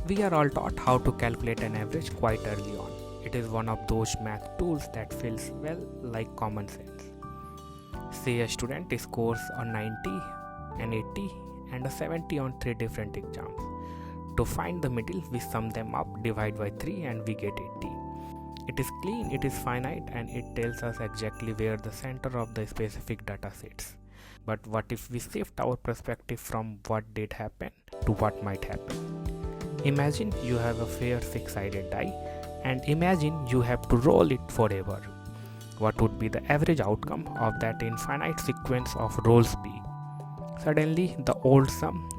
We are all taught how to calculate an average quite early on. It is one of those math tools that feels well like common sense. Say a student scores a 90, an 80 and a 70 on 3 different exams. To find the middle, we sum them up, divide by 3 and we get 80. It is clean, it is finite, and it tells us exactly where the center of the specific data sits. But what if we shift our perspective from what did happen to what might happen? Imagine you have a fair six-sided die and imagine you have to roll it forever. What would be the average outcome of that infinite sequence of rolls be? Suddenly the old sum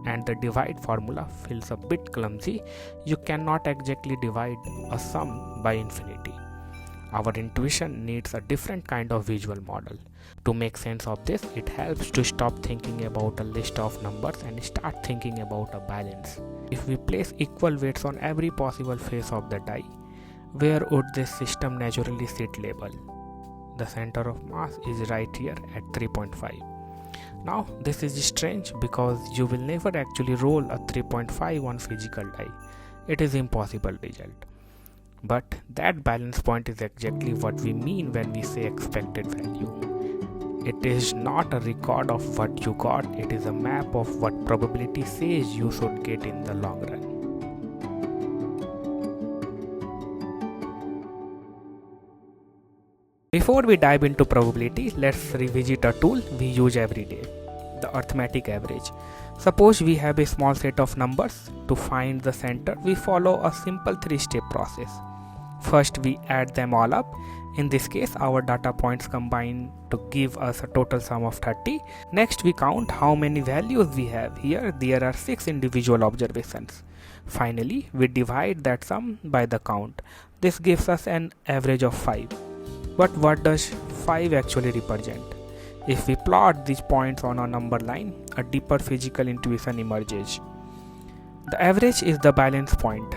and the divide formula feels a bit clumsy. You cannot exactly divide a sum by infinity. Our intuition needs a different kind of visual model. To make sense of this, it helps to stop thinking about a list of numbers and start thinking about a balance. If we place equal weights on every possible face of the die, where would this system naturally sit label? The center of mass is right here at 3.5. Now this is strange because you will never actually roll a 3.5 on physical die. It is impossible result. But that balance point is exactly what we mean when we say expected value. It is not a record of what you got, it is a map of what probability says you should get in the long run. Before we dive into probability, let's revisit a tool we use every day, the arithmetic average. Suppose we have a small set of numbers. To find the center, we follow a simple 3-step process. First, we add them all up. In this case, our data points combine to give us a total sum of 30. Next, we count how many values we have. Here, there are 6 individual observations. Finally, we divide that sum by the count. This gives us an average of 5. But what does 5 actually represent? If we plot these points on a number line, a deeper physical intuition emerges. The average is the balance point.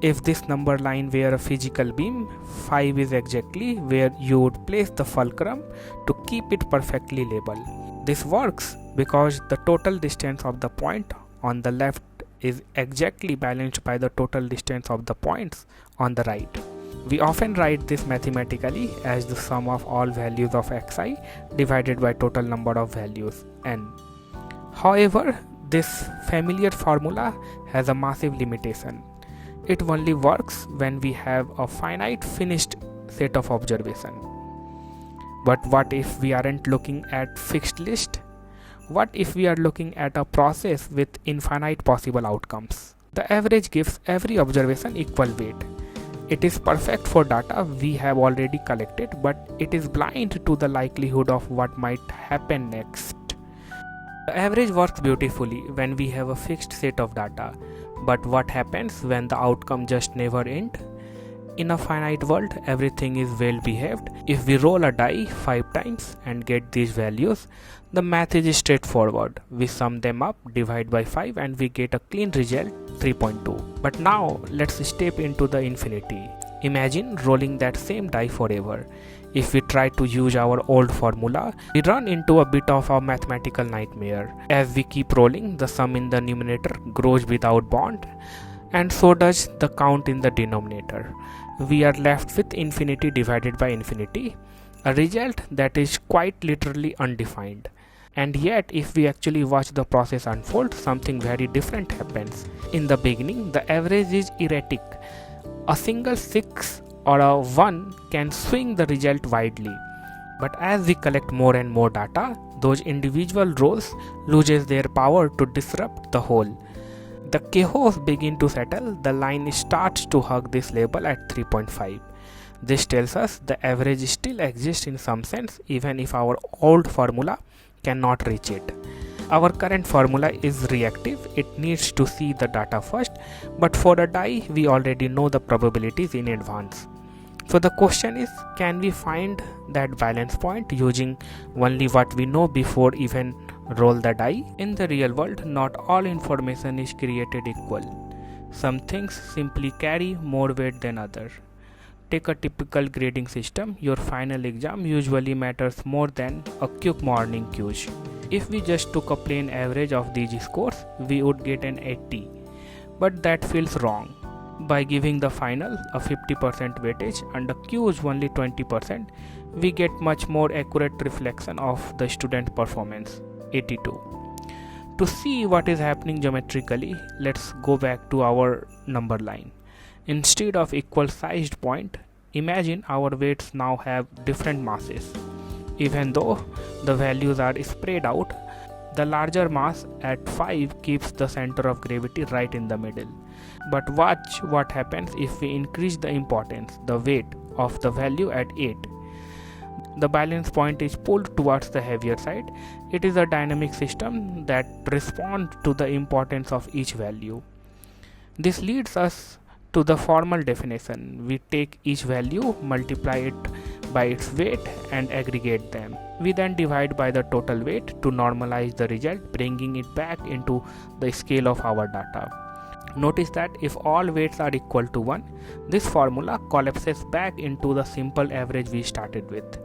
If this number line were a physical beam, 5 is exactly where you would place the fulcrum to keep it perfectly labeled. This works because the total distance of the point on the left is exactly balanced by the total distance of the points on the right. We often write this mathematically as the sum of all values of xi divided by total number of values n. However, this familiar formula has a massive limitation. It only works when we have a finite finished set of observation. But what if we aren't looking at fixed list? What if we are looking at a process with infinite possible outcomes? The average gives every observation equal weight. It is perfect for data we have already collected, but it is blind to the likelihood of what might happen next. The average works beautifully when we have a fixed set of data. But what happens when the outcome just never ends? In a finite world, everything is well behaved. If we roll a die 5 times and get these values, the math is straightforward. We sum them up, divide by 5 and we get a clean result 3.2. But now let's step into the infinity. Imagine rolling that same die forever. If we try to use our old formula, we run into a bit of a mathematical nightmare. As we keep rolling, the sum in the numerator grows without bound, and so does the count in the denominator. We are left with infinity divided by infinity, a result that is quite literally undefined. And yet, if we actually watch the process unfold, something very different happens. In the beginning, the average is erratic. A single 6 or a 1 can swing the result widely. But as we collect more and more data, those individual rolls loses their power to disrupt the whole. The chaos begins to settle, the line starts to hug this label at 3.5. This tells us the average still exists in some sense, even if our old formula cannot reach it. Our current formula is reactive, it needs to see the data first, but for a die, we already know the probabilities in advance. So the question is, can we find that balance point using only what we know before even roll the die? In the real world, not all information is created equal. Some things simply carry more weight than others. Take a typical grading system. Your final exam usually matters more than a quick morning quiz. If we just took a plain average of these scores, we would get an 80. but that feels wrong. By giving the final a 50% weightage and the Qs only 20%, we get much more accurate reflection of the student performance. 82. To see what is happening geometrically, let's go back to our number line. Instead of equal sized point, imagine our weights now have different masses. Even though the values are spread out, the larger mass at 5 keeps the center of gravity right in the middle. But watch what happens if we increase the importance, the weight of the value at 8. The balance point is pulled towards the heavier side. It is a dynamic system that responds to the importance of each value. This leads us to the formal definition. We take each value, multiply it by its weight and aggregate them. We then divide by the total weight to normalize the result, bringing it back into the scale of our data. Notice that if all weights are equal to 1, this formula collapses back into the simple average we started with.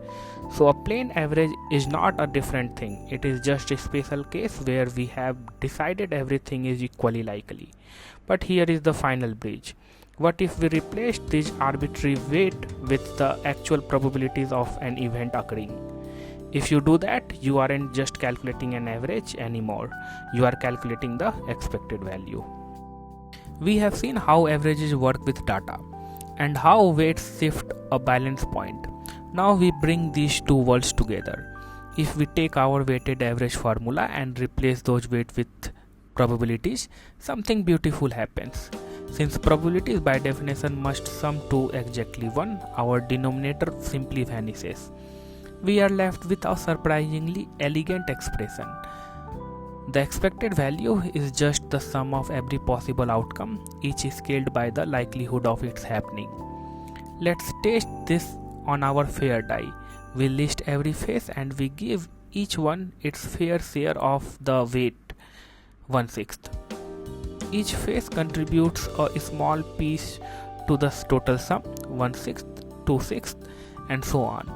So a plain average is not a different thing. It is just a special case where we have decided everything is equally likely. But here is the final bridge. What if we replace this arbitrary weight with the actual probabilities of an event occurring? If you do that, you aren't just calculating an average anymore. You are calculating the expected value. We have seen how averages work with data and how weights shift a balance point. Now we bring these two worlds together. If we take our weighted average formula and replace those weights with probabilities, something beautiful happens. Since probabilities by definition must sum to exactly 1, our denominator simply vanishes. We are left with a surprisingly elegant expression. The expected value is just the sum of every possible outcome, each scaled by the likelihood of its happening. Let's test this on our fair die. We list every face and we give each one its fair share of the weight, 1/6. Each face contributes a small piece to the total sum, 1/6, 2/6, and so on.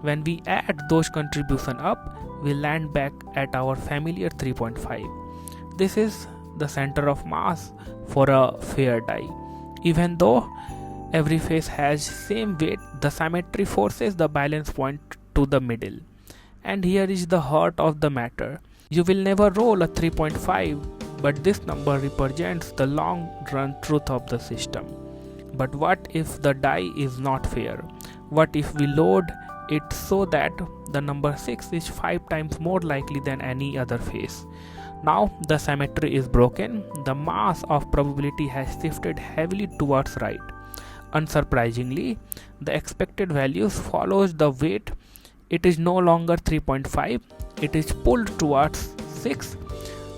When we add those contributions up, we land back at our familiar 3.5. This is the center of mass for a fair die. Even though every face has same weight, the symmetry forces the balance point to the middle. And here is the heart of the matter. You will never roll a 3.5, but this number represents the long run truth of the system. But what if the die is not fair? What if we load it so that the number 6 is 5 times more likely than any other face? Now the symmetry is broken. The mass of probability has shifted heavily towards right. Unsurprisingly, the expected values follows the weight. It is no longer 3.5. It is pulled towards 6.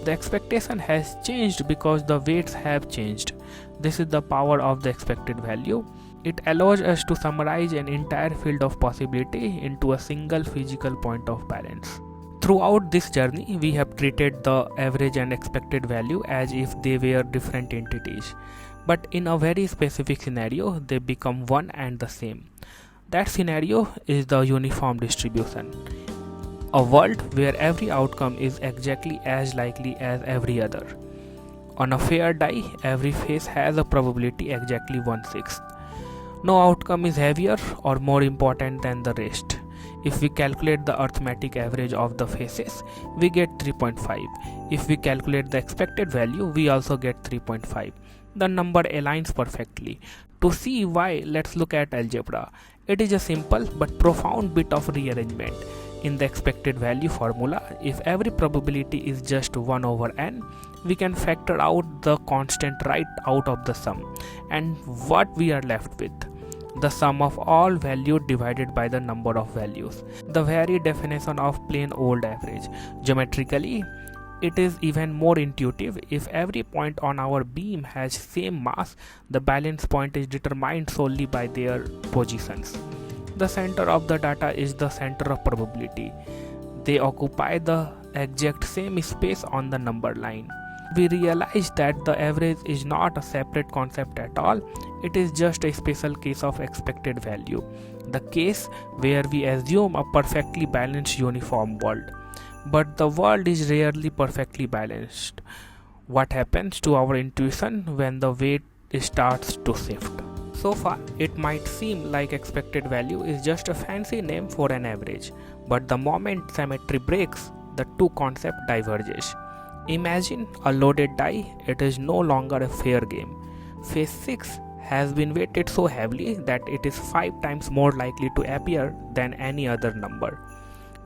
The expectation has changed because the weights have changed. This is the power of the expected value. It allows us to summarize an entire field of possibility into a single physical point of balance. Throughout this journey, we have treated the average and expected value as if they were different entities. But in a very specific scenario, they become one and the same. That scenario is the uniform distribution. A world where every outcome is exactly as likely as every other. On a fair die, every face has a probability exactly 1/6. No outcome is heavier or more important than the rest. If we calculate the arithmetic average of the faces, we get 3.5. If we calculate the expected value, we also get 3.5. The number aligns perfectly. To see why, let's look at algebra. It is a simple but profound bit of rearrangement. In the expected value formula, if every probability is just 1 over n, we can factor out the constant right out of the sum. And what we are left with? The sum of all values divided by the number of values. The very definition of plain old average. Geometrically, it is even more intuitive. If every point on our beam has same mass, the balance point is determined solely by their positions. The center of the data is the center of probability. They occupy the exact same space on the number line. We realize that the average is not a separate concept at all. It is just a special case of expected value. The case where we assume a perfectly balanced uniform world. But the world is rarely perfectly balanced. What happens to our intuition when the weight starts to shift? So far, it might seem like expected value is just a fancy name for an average, but the moment symmetry breaks, the two concepts diverges. Imagine a loaded die, it is no longer a fair game. Phase 6 has been weighted so heavily that it is 5 times more likely to appear than any other number.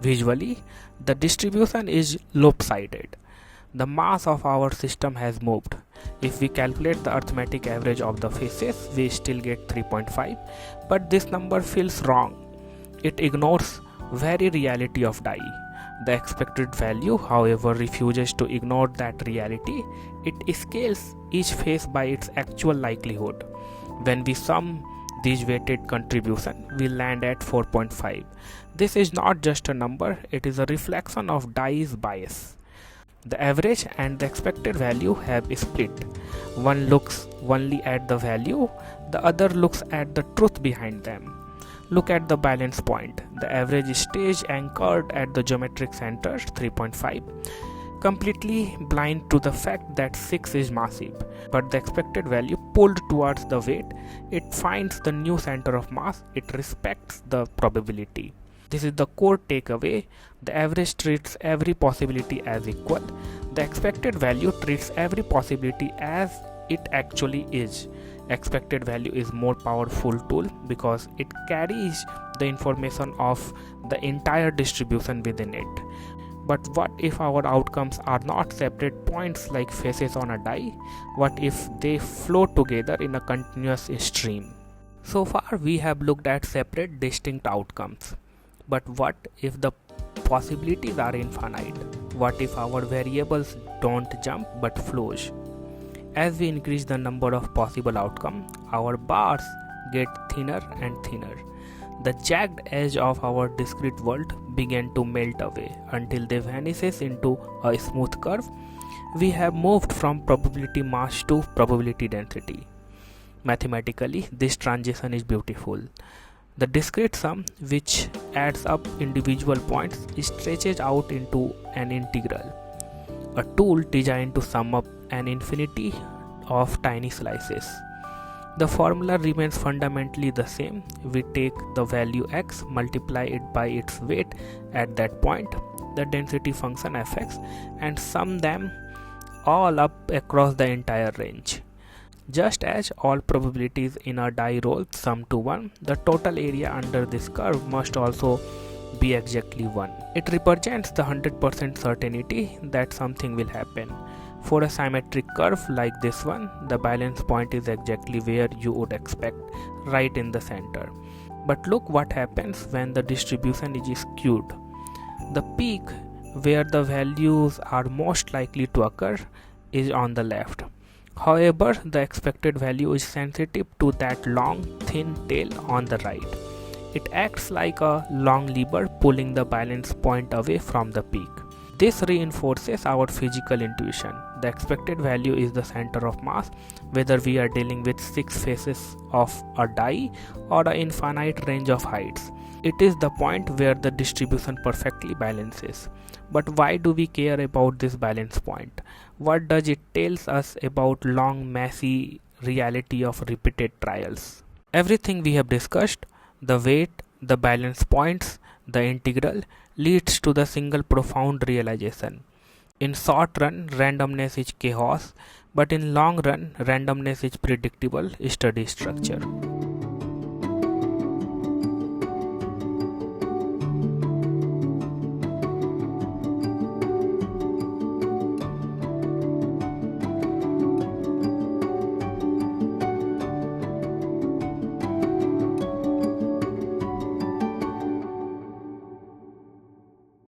Visually, the distribution is lopsided. The mass of our system has moved. If we calculate the arithmetic average of the phases, we still get 3.5, but this number feels wrong. It ignores very reality of die. The expected value, however, refuses to ignore that reality. It scales each phase by its actual likelihood. When we sum these weighted contribution, we land at 4.5. This is not just a number, it is a reflection of die's bias. The average and the expected value have split. One looks only at the value, the other looks at the truth behind them. Look at the balance point. The average stays anchored at the geometric center 3.5, completely blind to the fact that 6 is massive. But the expected value pulled towards the weight, it finds the new center of mass, it respects the probability. This is the core takeaway. The average treats every possibility as equal. The expected value treats every possibility as it actually is. Expected value is more powerful tool because it carries the information of the entire distribution within it. But what if our outcomes are not separate points like faces on a die? What if they flow together in a continuous stream? So far we have looked at separate distinct outcomes. But what if the possibilities are infinite? What if our variables don't jump but flows? As we increase the number of possible outcomes, our bars get thinner and thinner. The jagged edge of our discrete world begin to melt away until they vanishes into a smooth curve. We have moved from probability mass to probability density. Mathematically, this transition is beautiful. The discrete sum, which adds up individual points, stretches out into an integral, a tool designed to sum up an infinity of tiny slices. The formula remains fundamentally the same. We take the value x, multiply it by its weight at that point, the density function fx, and sum them all up across the entire range. Just as all probabilities in a die roll sum to 1, the total area under this curve must also be exactly 1. It represents the 100% certainty that something will happen. For a symmetric curve like this one, the balance point is exactly where you would expect, right in the center. But look what happens when the distribution is skewed. The peak, where the values are most likely to occur, is on the left. However, the expected value is sensitive to that long, thin tail on the right. It acts like a long lever pulling the balance point away from the peak. This reinforces our physical intuition. The expected value is the center of mass, whether we are dealing with 6 faces of a die or an infinite range of heights. It is the point where the distribution perfectly balances. But why do we care about this balance point? What does it tell us about long, messy reality of repeated trials? Everything we have discussed, the weight, the balance points, the integral, leads to the single profound realization. In short run, randomness is chaos, but in long run, randomness is predictable study structure.